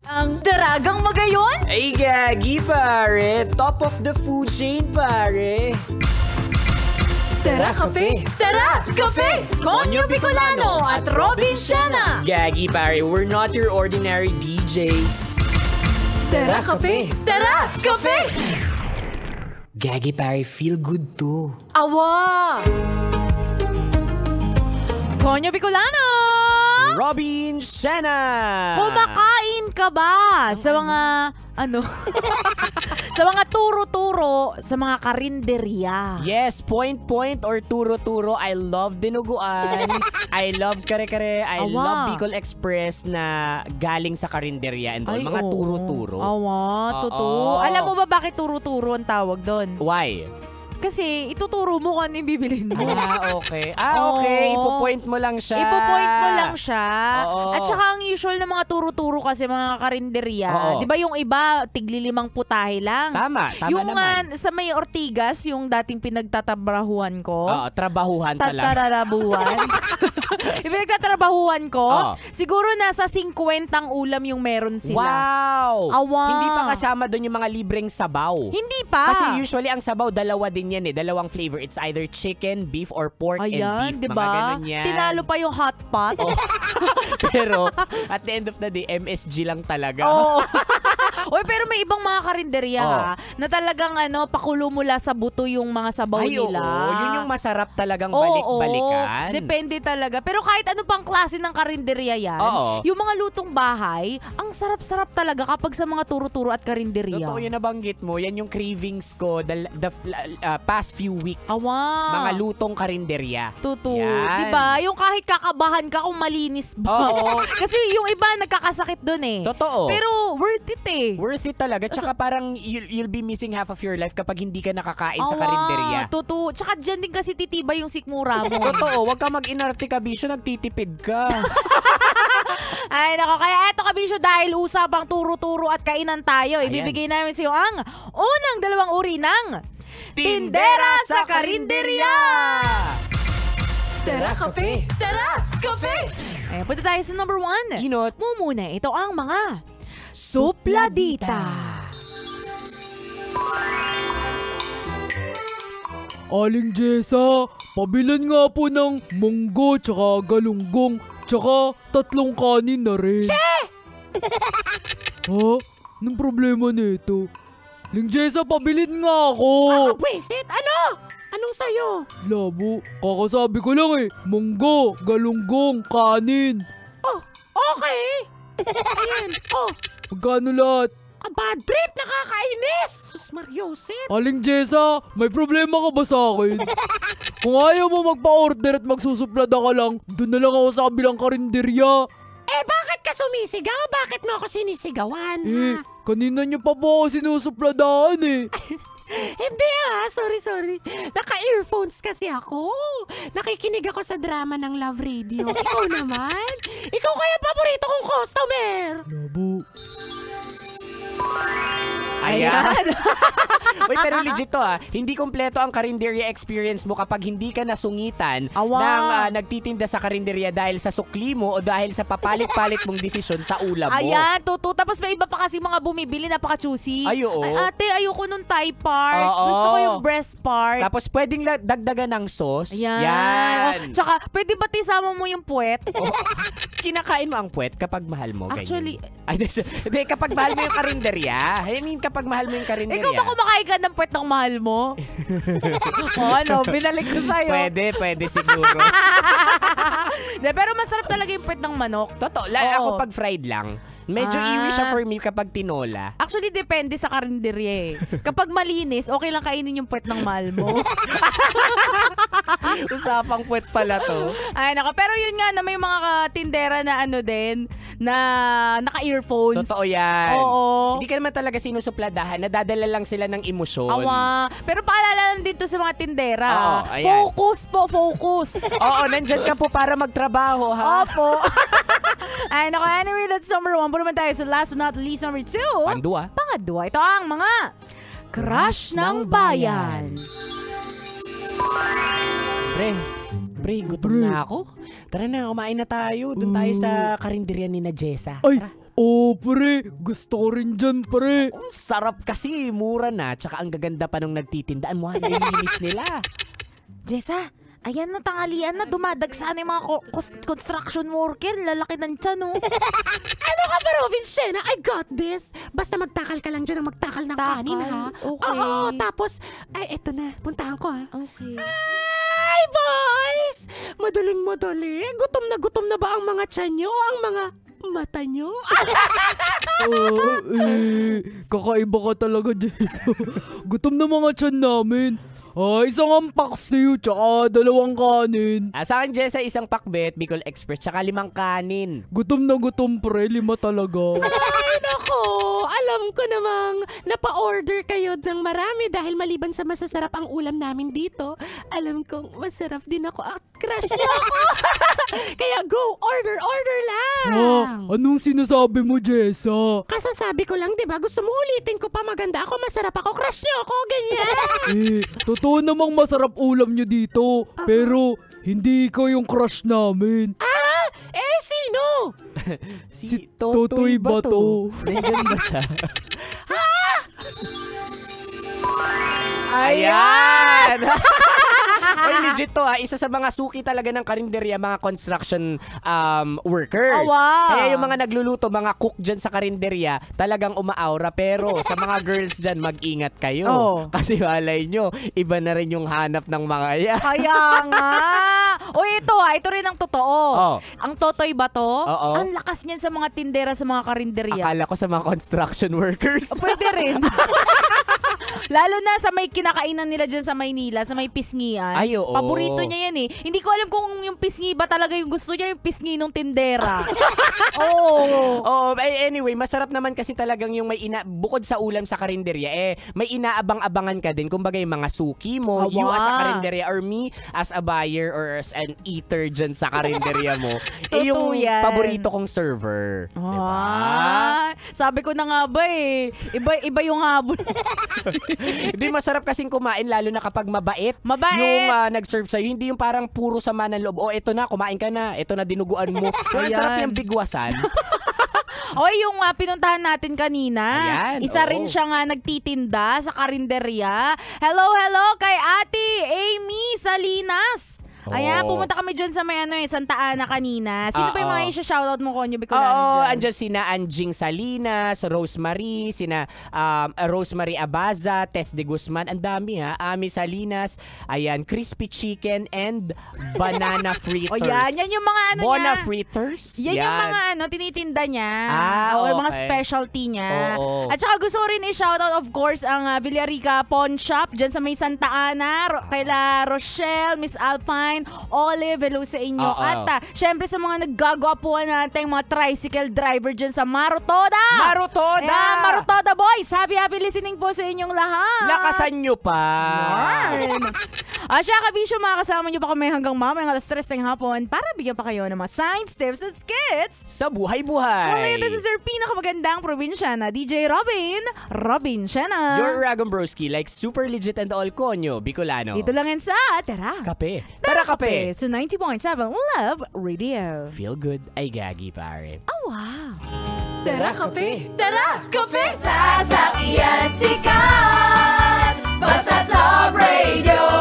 Ang daragang magayon? Ay, gagi, pare. Top of the food chain, pare. Tara, kape! Tara, kape! Konyo Bicolano at Robin Siena! Gagi, pare. We're not your ordinary DJs. Tara, kape! Tara, kape! Gagi, pare. Feel good too. Awa! Konyo Bicolano! Robin Siena! Kumakain ka ba sa mga, sa mga turo-turo sa mga karinderya? Yes, point or turo-turo. I love dinuguan. I love kare-kare. I Awa. love Bicol Express na galing sa karinderya and all. Mga oo. turo-turo. Awa, Oo. totoo. Alam mo ba bakit turo-turo ang tawag doon? Why? Kasi ituturo mo kung ano yung bibilhin mo. Okay. Oo. Okay. Ipo-point mo lang siya. Ipo-point mo lang siya. Oo. At saka ang usual ng mga turo-turo kasi mga karinderya, Oo. di ba yung iba, tigli-5 putahe lang. Tama Yung naman. sa may Ortigas, yung dating pinagtatabrahuhan ko. Oo, trabahuhan talaga. Tatarabuhan. Yung pinagtatrabahuhan ko, Oo. siguro nasa 50 ang ulam yung meron sila. Wow! Awa. Hindi pa kasama doon yung mga libreng sabaw. Hindi pa. Kasi usually ang sabaw, dalawa din yan eh. Dalawang flavor. It's either chicken, beef, or pork and Ayan, beef. di Mga ba? ganun yan. Tinalo pa yung hot pot. Oh. Pero at the end of the day, MSG lang talaga. Oo. Oy, pero may ibang mga karinderya Oh. ha, na talagang pakulo mula sa buto yung mga sabaw Ay, nila. oo. Yun yung masarap talagang Oo, balik-balikan. depende talaga. Pero kahit ano pang klase ng karinderya yan, Oo. yung mga lutong bahay, ang sarap-sarap talaga kapag sa mga turo-turo at karinderya. Totoo yun nabanggit mo. Yan yung cravings ko the past few weeks. Awa. Mga lutong karinderya. Totoo. Yan. Diba? Yung kahit kakabahan ka kung malinis ba. Oo. Kasi yung iba nagkakasakit dun eh. Totoo. Pero worth it eh. Worth it talaga. Tsaka parang you'll be missing half of your life kapag hindi ka nakakain sa Awa, karinderya. totoo. Tsaka dyan din kasi titiba yung sikmura mo. Totoo. Huwag ka mag-inarte ka, bisyo. Nagtitipid ka. Ay, nako. Kaya eto kabisyo, dahil usapang turo-turo at kainan tayo, ibibigay namin sa iyo ang unang 2 uri ng Tindera sa Karinderya! Tara, kape! Tara, kape! Ayan, punta tayo sa number 1. Inot. Muna, ito ang mga supladita. Aling Jessa, pabilan nga po ng munggo tsaka galunggong tsaka 3 kanin na rin. Che! Ha? Anong problema nito? Aling Jessa, pabilin nga ako. Pwisit, ano? Anong sayo? Labo, kakasabi ko lang eh. Munggo, galunggong, kanin. Oh, okay. Ayan, oh. Magkano lahat? Bad trip, nakakainis. Sus Mariosep. Aling Jessa, may problema ka ba sa akin? Kung ayaw mo magpa-order at magsusuplada ka lang, doon na lang ako sa kabilang karinderya. Bakit ka sumisigaw? Bakit mo ako sinisigawan? Kanina niyo pa po ako sinusupladaan eh. Hindi sorry. Naka-earphones kasi ako. Nakikinig ako sa drama ng Love Radio. Ikaw naman? Ikaw kaya paborito kong customer. Labo. Ayan. Uy, pero legit to hindi kompleto ang karinderya experience mo kapag hindi ka nasungitan Awa. ng nagtitinda sa karinderya dahil sa sukli mo o dahil sa papalit-palit mong desisyon sa ulam mo. Ayan, totoo. Tapos may iba pa kasi mga bumibili, napaka-choosy. Ay, oo. Ate, ayoko nung thigh part. Oo. Gusto ko yung breast part. Tapos pwedeng dagdagan ng sauce. Ayan. Yan. Oh, tsaka, pwede ba tisama mo yung puwet? Kinakain mo ang puwet kapag mahal mo. Ganyan. Actually, Hindi, kapag mahal mo yung karinderya. I mean, kapag mahal mo yung karinderya. ikaw ba kumakain ka ng puwet ng mahal mo? Binalik ko sa'yo. Pwede siguro. Pero masarap talaga yung puwet ng manok. Totoo, Oo. ako pag fried lang. Medyo iwi siya for me kapag tinola. Actually, depende sa karinderya eh. Kapag malinis, okay lang kainin yung puwet ng mahal mo. Usapang puwet pala to. Ay, nako. Pero yun nga na may mga tindera na din, na naka-earphones. Totoo yan. Oo. Hindi ka naman talaga sinusupladahan. Nadadala lang sila ng emosyon. Awa. Pero paalala lang dito sa mga tindera. Oo, ayan. Focus. Oo, nandyan ka po para magtrabaho, ha? Opo. Ay, nako. Anyway, that's number 1. Naman tayo sa last but not least, number 2. Pandua. Pangadwa. Ito ang mga crush ng bayan. Pre, gutom na ako. Tara na, kumain na tayo. Doon tayo sa karinderya ni na Jessa. Ay, Tara. Oo, pre. Gusto ko rin dyan, pre. Sarap kasi, mura na, tsaka ang gaganda pa nung nagtitindaan mo, linis nila. Jessa, ayan na, tangalian na, dumadagsa na yung mga construction worker. Lalaki ng tiyan, oh. Ano ka ba, Robin Shena? I got this. Basta magtakal ka lang dyan ng magtakal ng kanin, ha? Okay. Oo, tapos, ay, eto na. Puntahan ko, ha? Okay. Ay, boys! Madaling-madali. Gutom na ba ang mga tiyan nyo? Ang mga mata nyo? Kakaiba ka talaga, Jessa. Gutom na mga tiyan namin. Isang ampaksiw, tsaka 2 kanin. Sa akin, Jessa, isang pakbet, Bicol Express, tsaka 5 kanin. Gutom na gutom, pre. 5 talaga. Ay, nako! Alam ko namang napa-order kayo ng marami dahil maliban sa masasarap ang ulam namin dito, alam kong masarap din ako at crush niyo ako. Kaya go, order lang! Anong sinasabi mo, Jessa? Kasasabi ko lang, di ba? Gusto mo ulitin ko pa maganda ako, masarap ako, crush niyo ako, ganyan. Totoo namang masarap ulam nyo dito. Pero, hindi ikaw yung crush namin. Sino? Si Totoy Bato. Nandiyan ba siya? Ayan! Oy, legit to ha. Isa sa mga suki talaga ng karinderya, mga construction workers. Oh, wow. Kaya yung mga nagluluto, mga cook dyan sa karinderya, talagang umaaura. Pero sa mga girls dyan, mag-ingat kayo. Oh. Kasi malay nyo, iba na rin yung hanap ng mga yan. Kaya nga. O ito rin ang totoo. Oh. Ang Totoy Bato, Oo. ang lakas niyan sa mga tindera, sa mga karinderya. Akala ko sa mga construction workers. Pwede rin. Lalo na sa may kinakainan nila dyan sa Maynila, sa may pisngian. Ay, oo. Paborito niya yan eh. Hindi ko alam kung yung pisngi ba talaga yung gusto niya, yung pisngi ng tindera. Oo. Oh, anyway, masarap naman kasi talagang yung bukod sa ulam sa karinderya, may inaabang-abangan ka din. Kumbaga yung mga suki mo, you as a karinderya or me as a buyer or as an eater dyan sa karinderya mo, yung yan. paborito kong server. Diba? Sabi ko na nga ba eh. Iba yung habol. Hindi, masarap kasing kumain lalo na kapag mabait. Yung nag-serve sa'yo, hindi yung parang puro sama ng loob. Oh, eto na, kumain ka na. Eto na, dinuguan mo. Pero ang sarap niyang bigwasan. Yung pinuntahan natin kanina. Ayan, Isa rin siya nga nagtitinda sa karinderya. Hello kay Ate Amy Salinas. Ayan, pumunta kami dyan sa may Santa Ana kanina. Sino pa yung mga i-shoutout mo, Konyo Bicolano dyan? Andyan sina Anjing Salinas, Rosemary, sina Rosemary Abaza, Tess de Guzman, ang dami ha. Ami Salinas, ayan, crispy chicken and banana fritters. Yan yung mga Bona niya. fritters? Yan yung mga tinitinda niya. Yung mga okay. specialty niya. Oo. At saka gusto ko rin i-shoutout of course ang Villarica Pawn Shop dyan sa may Santa Ana. Kaila Rochelle, Miss Alpine, Olive, hello sa inyo. Oo. At syempre sa mga naggagapuan natin, mga tricycle driver dyan sa Marutoda. Marutoda! Ayan, Marutoda boys. Happy listening po sa inyong lahat. Lakasan nyo pa! Siya kabisyo, makakasama nyo pa kami hanggang mamayang alas 3 ng hapon para bigyan pa kayo ng mga science tips at skits. Sa buhay-buhay! Well, this is your pinakamagandang probinsyana, DJ Robin Shana. Your Ragon Broski, like super legit and all Konyo Bicolano. Dito lang yan sa Tara Kape. Tara kape! sa 90.7 Love Radio. Feel good ay gagi pare. Oh, wow. Tara, kape! Tara, kape! Sasakyan sikat, basta't Love Radio.